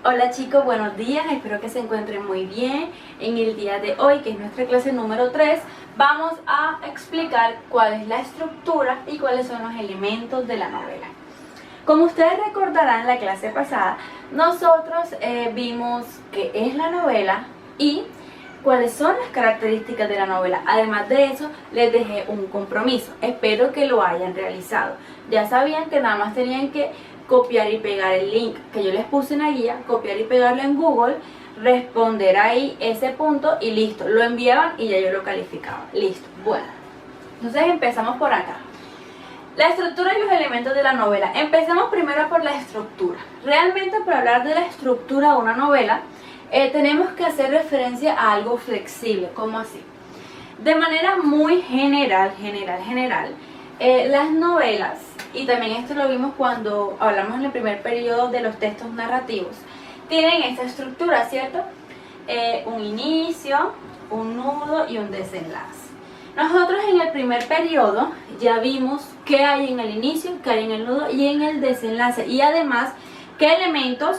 Hola chicos, buenos días, espero que se encuentren muy bien. En el día de hoy, que es nuestra clase número 3, vamos a explicar cuál es la estructura y cuáles son los elementos de la novela. Como ustedes recordarán, en la clase pasada, nosotros vimos qué es la novela y cuáles son las características de la novela. Además de eso, les dejé un compromiso. Espero que lo hayan realizado. Ya sabían que nada más tenían que copiar y pegar el link que yo les puse en la guía, copiar y pegarlo en Google, responder ahí ese punto y listo. Lo enviaban y ya yo lo calificaba. Listo. Bueno, entonces empezamos por acá. La estructura y los elementos de la novela. Empezamos primero por la estructura. Realmente, para hablar de la estructura de una novela, tenemos que hacer referencia a algo flexible. ¿Cómo así? De manera muy general, las novelas, y también esto lo vimos cuando hablamos en el primer periodo de los textos narrativos, tienen esta estructura, ¿cierto? Un inicio, un nudo y un desenlace. Nosotros en el primer periodo ya vimos qué hay en el inicio, qué hay en el nudo y en el desenlace, y además qué elementos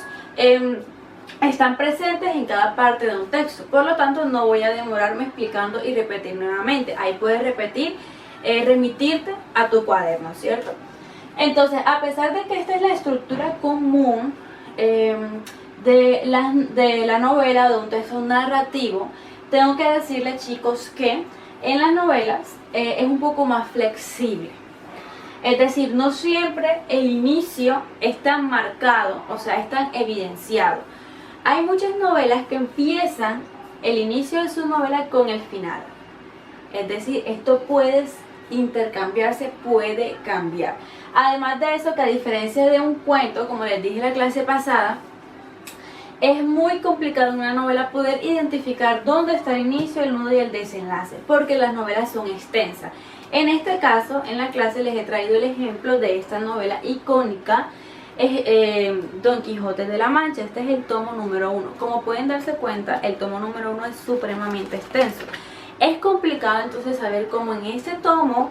están presentes en cada parte de un texto. Por lo tanto, no voy a demorarme explicando y repetir nuevamente. Ahí puedes repetir, remitirte a tu cuaderno, ¿cierto? Entonces, a pesar de que esta es la estructura común de la novela, de un texto narrativo, tengo que decirles, chicos, que en las novelas es un poco más flexible. Es decir, no siempre el inicio es tan marcado, o sea, es tan evidenciado. Hay muchas novelas que empiezan el inicio de su novela con el final. Es decir, esto puede intercambiarse, puede cambiar. Además de eso, que a diferencia de un cuento, como les dije en la clase pasada, es muy complicado en una novela poder identificar dónde está el inicio, el nudo y el desenlace, porque las novelas son extensas. En este caso, en la clase les he traído el ejemplo de esta novela icónica, Don Quijote de la Mancha. Este es el tomo número 1. Como pueden darse cuenta, el tomo número 1 es supremamente extenso. Es complicado entonces saber cómo en este tomo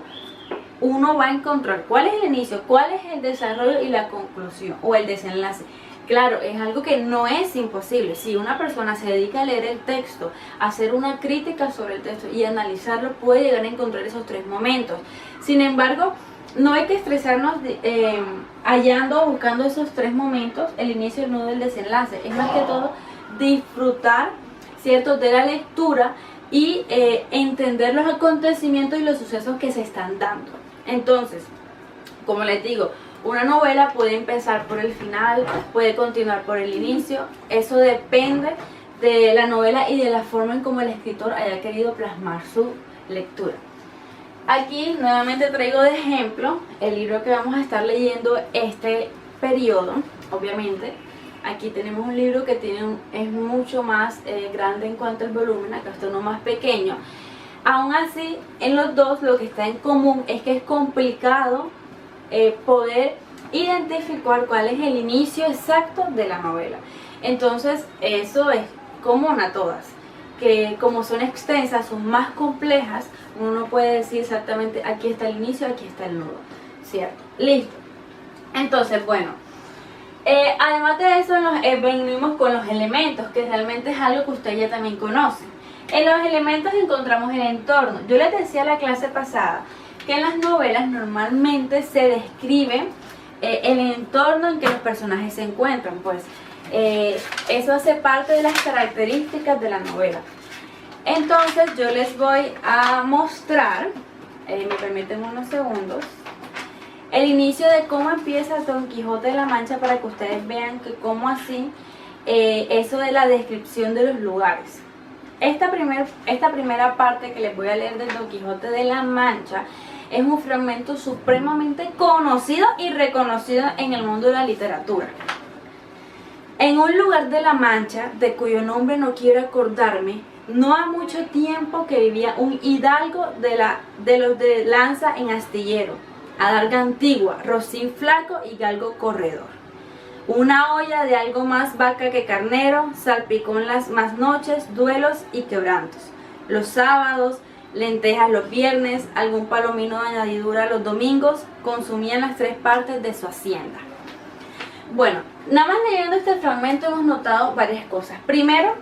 uno va a encontrar cuál es el inicio, cuál es el desarrollo y la conclusión o el desenlace. Claro, es algo que no es imposible. Si una persona se dedica a leer el texto, a hacer una crítica sobre el texto y analizarlo, puede llegar a encontrar esos tres momentos. Sin embargo, no hay que estresarnos hallando o buscando esos tres momentos, el inicio, el nudo y el desenlace. Es más que todo disfrutar, ¿cierto?, de la lectura y entender los acontecimientos y los sucesos que se están dando. Entonces, como les digo, una novela puede empezar por el final, puede continuar por el inicio. Eso depende de la novela y de la forma en cómo el escritor haya querido plasmar su lectura. Aquí nuevamente traigo de ejemplo el libro que vamos a estar leyendo este periodo. Obviamente aquí tenemos un libro que es mucho más grande en cuanto al volumen. Acá está uno más pequeño. Aún así, en los dos lo que está en común es que es complicado poder identificar cuál es el inicio exacto de la novela. Entonces eso es común a todas, que como son extensas, son más complejas, uno no puede decir exactamente aquí está el inicio, aquí está el nudo, ¿cierto? Listo. Entonces, bueno, además de eso venimos con los elementos, que realmente es algo que ustedes ya también conocen. En los elementos encontramos el entorno. Yo les decía en la clase pasada que en las novelas normalmente se describe el entorno en que los personajes se encuentran. Pues eso hace parte de las características de la novela. Entonces yo les voy a mostrar, me permiten unos segundos, el inicio de cómo empieza Don Quijote de la Mancha, para que ustedes vean que cómo así eso de la descripción de los lugares. Esta primera parte que les voy a leer de Don Quijote de la Mancha es un fragmento supremamente conocido y reconocido en el mundo de la literatura. En un lugar de la Mancha, de cuyo nombre no quiero acordarme, no ha mucho tiempo que vivía un hidalgo de los de lanza en astillero, adarga antigua, rocín flaco y galgo corredor. Una olla de algo más vaca que carnero, salpicón las más noches, duelos y quebrantos. Los sábados, lentejas los viernes, algún palomino de añadidura los domingos, consumían las tres partes de su hacienda. Bueno, nada más leyendo este fragmento hemos notado varias cosas. Primero,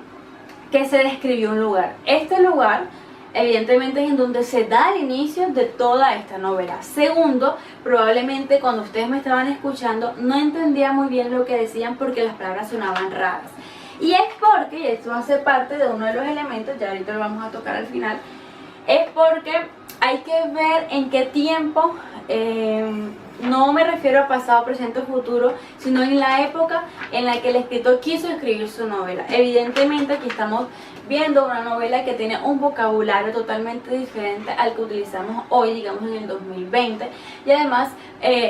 que se describió un lugar. Este lugar evidentemente es en donde se da el inicio de toda esta novela. Segundo, probablemente cuando ustedes me estaban escuchando no entendía muy bien lo que decían porque las palabras sonaban raras. Y es porque, y esto hace parte de uno de los elementos, ya ahorita lo vamos a tocar al final, es porque hay que ver en qué tiempo, no me refiero a pasado, presente o futuro, sino en la época en la que el escritor quiso escribir su novela. Evidentemente aquí estamos viendo una novela que tiene un vocabulario totalmente diferente al que utilizamos hoy, digamos en el 2020, y además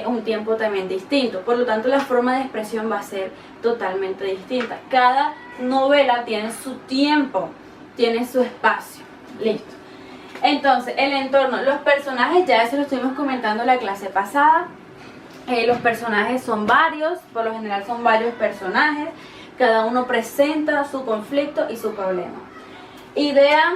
un tiempo también distinto. Por lo tanto, la forma de expresión va a ser totalmente distinta. Cada novela tiene su tiempo, tiene su espacio. Listo. Entonces, el entorno, los personajes, ya eso lo estuvimos comentando en la clase pasada. Los personajes son varios, por lo general son varios personajes. Cada uno presenta su conflicto y su problema. Idea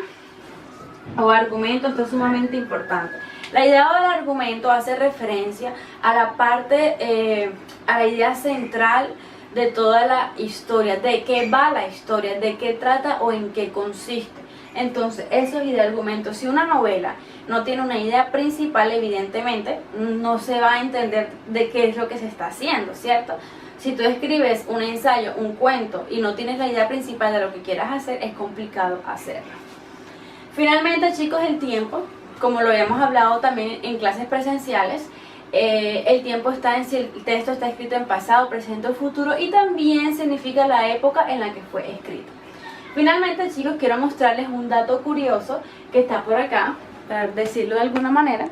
o argumento, esto es sumamente importante. La idea o el argumento hace referencia a la parte, a la idea central de toda la historia, de qué va la historia, de qué trata o en qué consiste. Entonces, eso es idea argumento. Si una novela no tiene una idea principal, evidentemente no se va a entender de qué es lo que se está haciendo, ¿cierto? Si tú escribes un ensayo, un cuento y no tienes la idea principal de lo que quieras hacer, es complicado hacerlo. Finalmente, chicos, el tiempo, como lo habíamos hablado también en clases presenciales, el tiempo está en si el texto está escrito en pasado, presente o futuro, y también significa la época en la que fue escrito. Finalmente, chicos, quiero mostrarles un dato curioso que está por acá, para decirlo de alguna manera.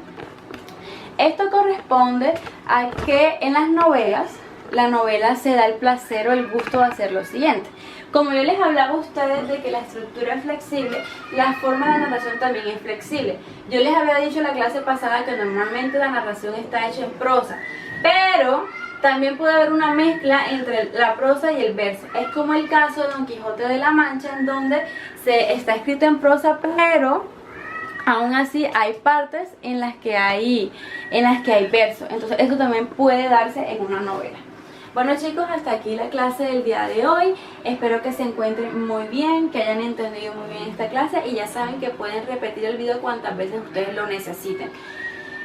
Esto corresponde a que en las novelas, la novela se da el placer o el gusto de hacer lo siguiente. Como yo les hablaba a ustedes de que la estructura es flexible, la forma de narración también es flexible. Yo les había dicho en la clase pasada que normalmente la narración está hecha en prosa, pero también puede haber una mezcla entre la prosa y el verso. Es como el caso de Don Quijote de la Mancha, en donde se está escrito en prosa, pero aún así hay partes en las que hay verso. Entonces eso también puede darse en una novela. Bueno, chicos, hasta aquí la clase del día de hoy. Espero que se encuentren muy bien, que hayan entendido muy bien esta clase, y ya saben que pueden repetir el video cuantas veces ustedes lo necesiten.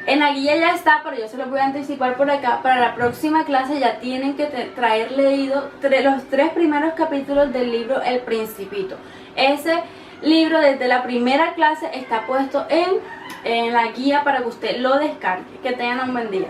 En la guía ya está, pero yo se los voy a anticipar por acá. Para la próxima clase ya tienen que traer leído los 3 primeros capítulos del libro El Principito. Ese libro desde la primera clase está puesto en la guía para que usted lo descargue. Que tengan un buen día.